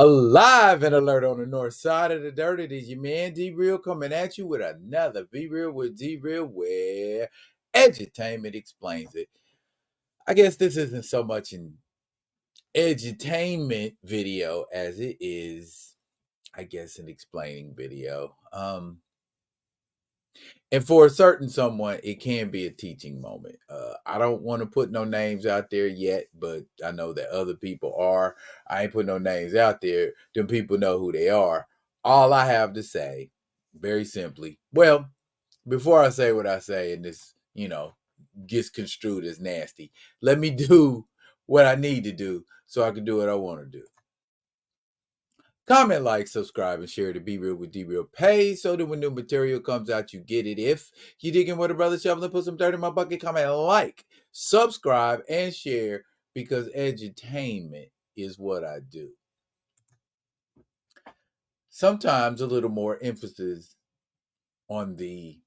Alive and alert on the north side of the dirt. It is your man D-Real coming at you with another Be Real with D-Real where edutainment explains it. I guess this isn't so much an edutainment video as it is, I guess, an explaining video. And for a certain someone, it can be a teaching moment. I don't want to put no names out there yet, but I know that other people are. I ain't putting no names out there. Them people know who they are. All I have to say, very simply, well, before I say what I say and this, gets construed as nasty, let me do what I need to do so I can do what I want to do. Comment, like, subscribe, and share the Be Real with D-Real page so that when new material comes out, you get it. If you digging what a brother shoveling, put some dirt in my bucket, comment, like, subscribe, and share because edutainment is what I do. Sometimes a little more emphasis on the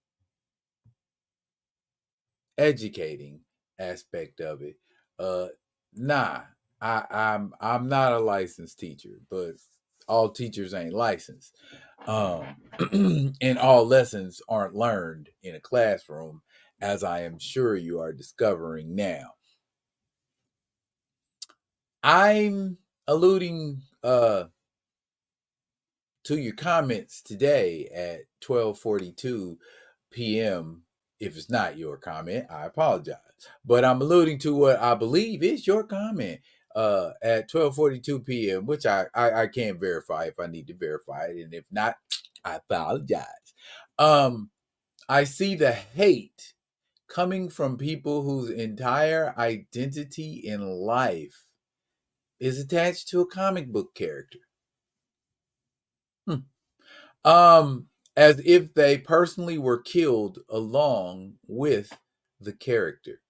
educating aspect of it. I'm not a licensed teacher, but all teachers ain't licensed. And all lessons aren't learned in a classroom, as I am sure you are discovering now. I'm alluding to your comments today at 12:42 p.m. If it's not your comment, I apologize. But I'm alluding to what I believe is your comment at 12:42 p.m., which I can't verify if I need to verify it. And if not, I apologize. I see the hate coming from people whose entire identity in life is attached to a comic book character. As if they personally were killed along with the character.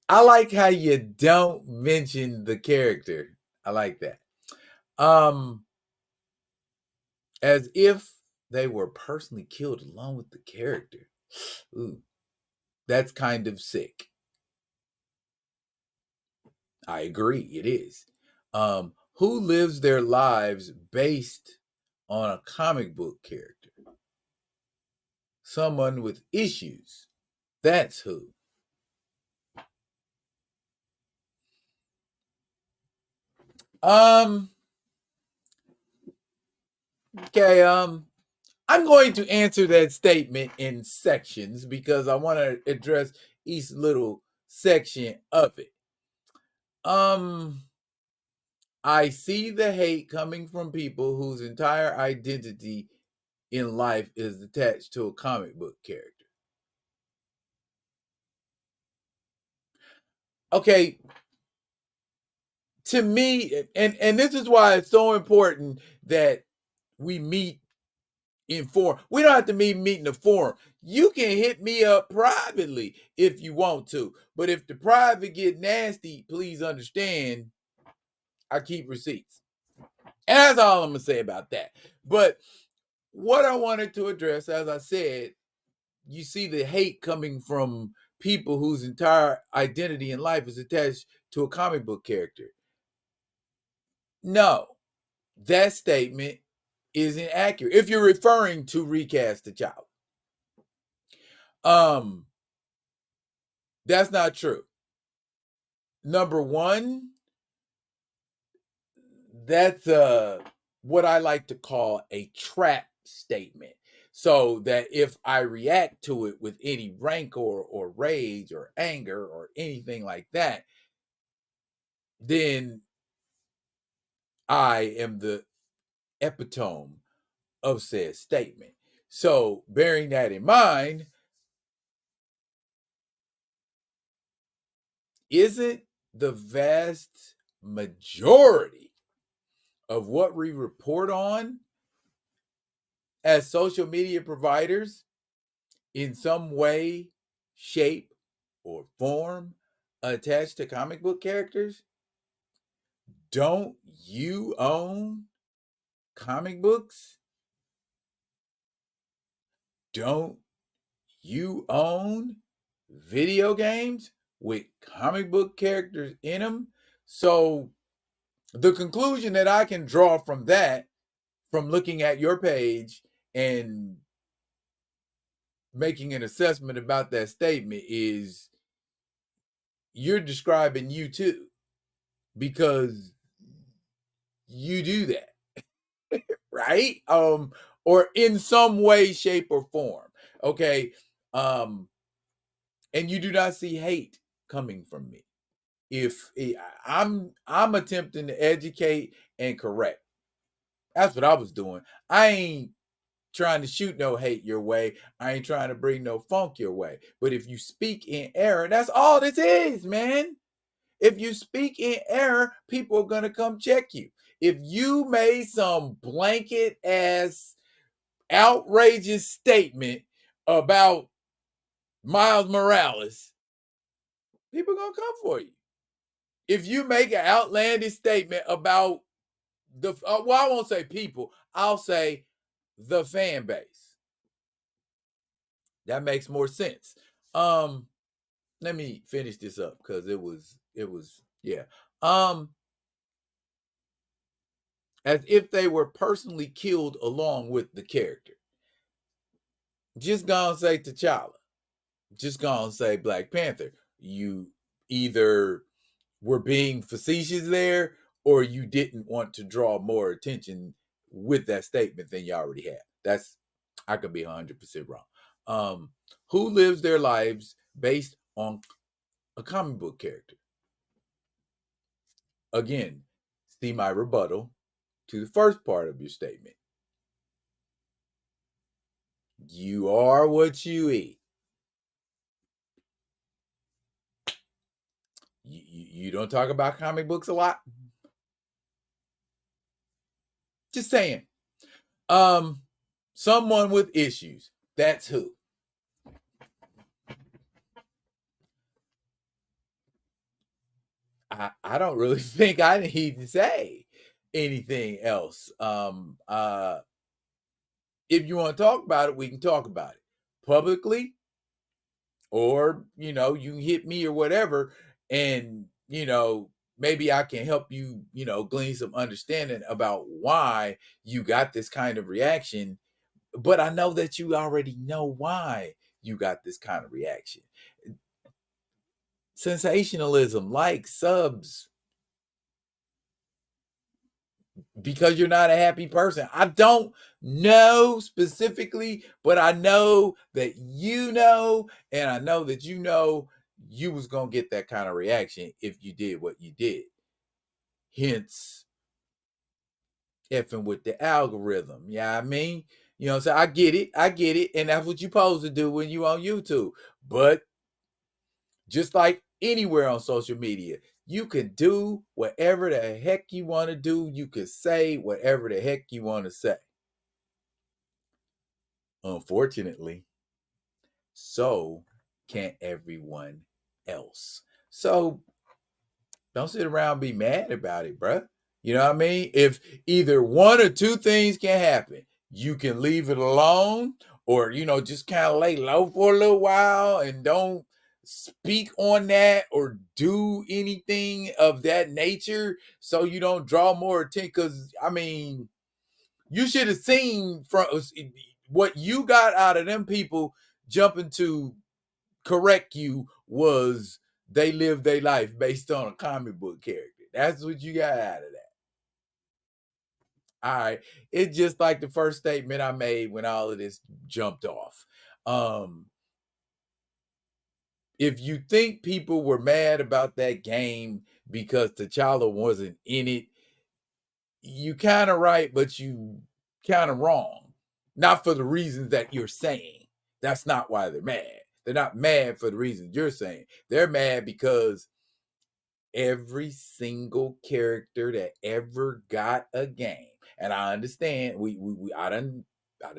I like how you don't mention the character. I like that. As if they were personally killed along with the character. Ooh, that's kind of sick. I agree, it is. Who lives their lives based on a comic book character? Someone with issues. That's who. Okay, I'm going to answer that statement in sections because I want to address each little section of it. I see the hate coming from people whose entire identity in life is attached to a comic book character. Okay, to me, and this is why it's so important that we meet in forum. We don't have to meet in the forum. You can hit me up privately if you want to. But if the private get nasty, please understand I keep receipts. And that's all I'm going to say about that. But what I wanted to address, as I said, you see the hate coming from people whose entire identity in life is attached to a comic book character. No, that statement isn't accurate. If you're referring to Recasttchalla. That's not true. Number one, that's what I like to call a trap statement. So that if I react to it with any rancor or rage or anger or anything like that, then I am the epitome of said statement. So bearing that in mind, isn't the vast majority of what we report on as social media providers in some way, shape, or form attached to comic book characters? Don't you own comic books? Don't you own video games with comic book characters in them? So The conclusion that I can draw from that, from looking at your page and making an assessment about that statement, is you're describing you too, because you do that, right? Or in some way, shape, or form. Okay. And you do not see hate coming from me. If I'm attempting to educate and correct. That's what I was doing. I ain't trying to shoot no hate your way. I ain't trying to bring no funk your way. But if you speak in error, that's all this is, man. If you speak in error, people are going to come check you. If you made some blanket ass outrageous statement about Miles Morales, people are going to come for you. If you make an outlandish statement about well, I won't say people, I'll say the fan base. That makes more sense. Let me finish this up because it was yeah. As if they were personally killed along with the character. Just gonna say T'Challa. Just gonna say Black Panther. You either were being facetious there, or you didn't want to draw more attention with that statement than you already had. That's, I could be 100% wrong. Who lives their lives based on a comic book character? Again, see my rebuttal to the first part of your statement. You are what you eat. You don't talk about comic books a lot? Just saying. Someone with issues. That's who. I don't really think I need to say anything else. If you want to talk about it, we can talk about it publicly, or you can hit me or whatever, and maybe I can help you, glean some understanding about why you got this kind of reaction. But I know that you already know why you got this kind of reaction. Sensationalism, like subs, because you're not a happy person. I don't know specifically, but I know that and I know that you was going to get that kind of reaction if you did what you did. Hence, effing with the algorithm. Yeah, I mean, so I get it. And that's what you're supposed to do when you on YouTube. But just like anywhere on social media, you can do whatever the heck you want to do. You can say whatever the heck you want to say. Unfortunately, so can everyone else. So don't sit around and be mad about it, bruh. You know what I mean? If either one or two things can happen, you can leave it alone, or just kind of lay low for a little while and don't speak on that or do anything of that nature, so you don't draw more attention. Because I mean, you should have seen from what you got out of them people jumping to correct you was they live their life based on a comic book character. That's what you got out of that. All right. It's just like the first statement I made when all of this jumped off. If you think people were mad about that game because T'Challa wasn't in it, you kind of right, but you kind of wrong. Not for the reasons that you're saying. That's not why they're mad. They're not mad for the reasons you're saying. They're mad because every single character that ever got a game, and I understand I done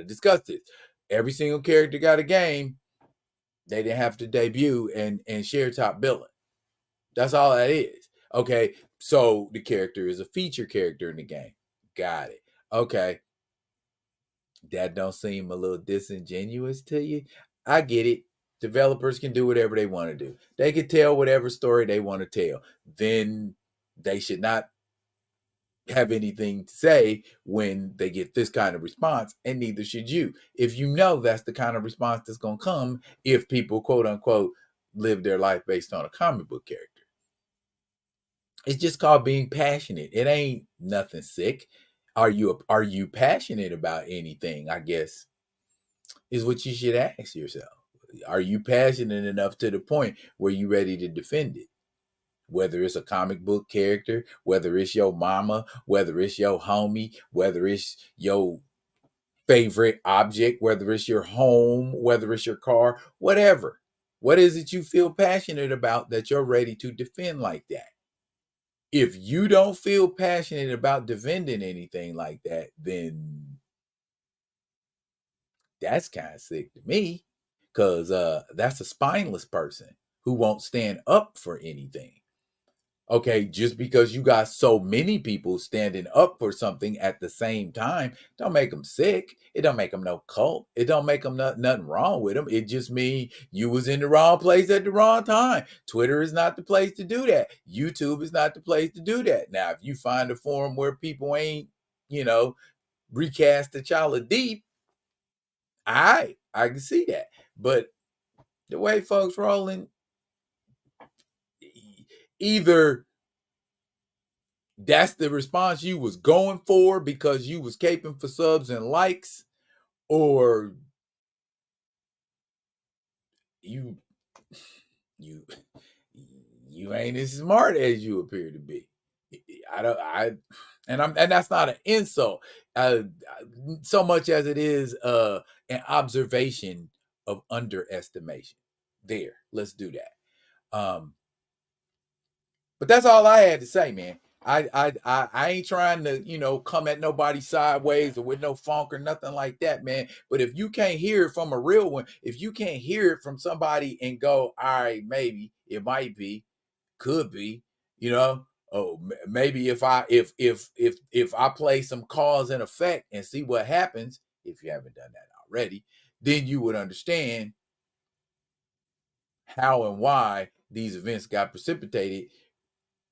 discussed this. Every single character got a game. They didn't have to debut and share top billing. That's all that is. Okay, so the character is a feature character in the game. Got it. Okay, that don't seem a little disingenuous to you? I get it. Developers can do whatever they want to do. They can tell whatever story they want to tell. Then they should not have anything to say when they get this kind of response, and neither should you. If you know that's the kind of response that's going to come if people, quote unquote, live their life based on a comic book character. It's just called being passionate. It ain't nothing sick. Are you passionate about anything? I guess is what you should ask yourself. Are you passionate enough to the point where you're ready to defend it? Whether it's a comic book character, whether it's your mama, whether it's your homie, whether it's your favorite object, whether it's your home, whether it's your car, whatever. What is it you feel passionate about that you're ready to defend like that? If you don't feel passionate about defending anything like that, then that's kind of sick to me, because that's a spineless person who won't stand up for anything. Okay, just because you got so many people standing up for something at the same time, don't make them sick. It don't make them no cult. It don't make them nothing wrong with them. It just means you was in the wrong place at the wrong time. Twitter is not the place to do that. YouTube is not the place to do that. Now, if you find a forum where people ain't, Recasttchalla deep, I can see that. But the way folks rolling, either that's the response you was going for because you was caping for subs and likes, or you you you ain't as smart as you appear to be. And that's not an insult, so much as it is an observation of underestimation. There, let's do that. But that's all I had to say, man. I ain't trying to, come at nobody sideways or with no funk or nothing like that, man. But if you can't hear it from a real one, if you can't hear it from somebody and go, all right, maybe it might be, could be, oh, maybe if I play some cause and effect and see what happens, if you haven't done that already, then you would understand how and why these events got precipitated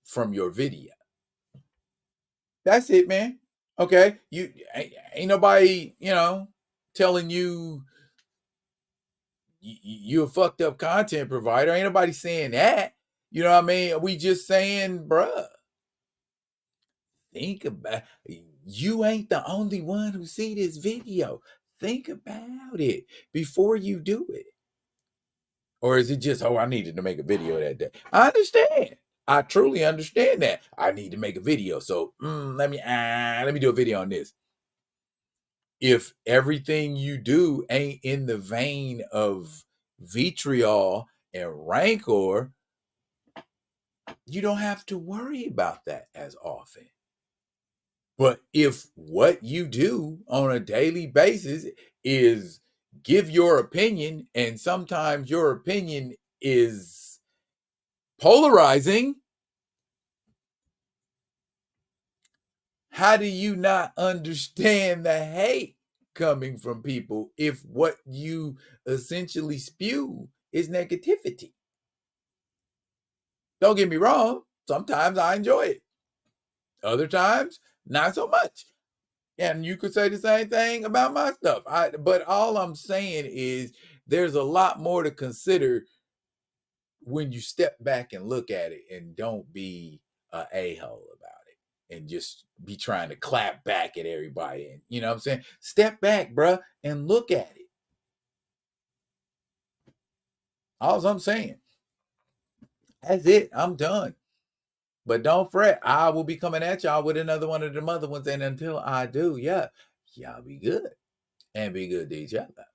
from your video. That's it, man. Okay, you ain't nobody, telling you a fucked up content provider. Ain't nobody saying that. You know what I mean? We just saying, bruh, think about, you ain't the only one who see this video. Think about it before you do it. Or is it just, oh, I needed to make a video that day? I understand. I truly understand that. I need to make a video. So let me do a video on this. If everything you do ain't in the vein of vitriol and rancor, you don't have to worry about that as often. But if what you do on a daily basis is give your opinion, and sometimes your opinion is polarizing, how do you not understand the hate coming from people if what you essentially spew is negativity? Don't get me wrong. Sometimes I enjoy it. Other times, not so much. And you could say the same thing about my stuff. But all I'm saying is there's a lot more to consider when you step back and look at it, and don't be a a-hole about it and just be trying to clap back at everybody. And you know what I'm saying? Step back, bruh, and look at it. All I'm saying. That's it. I'm done. But don't fret. I will be coming at y'all with another one of them other ones. And until I do, yeah, y'all be good and be good to each other.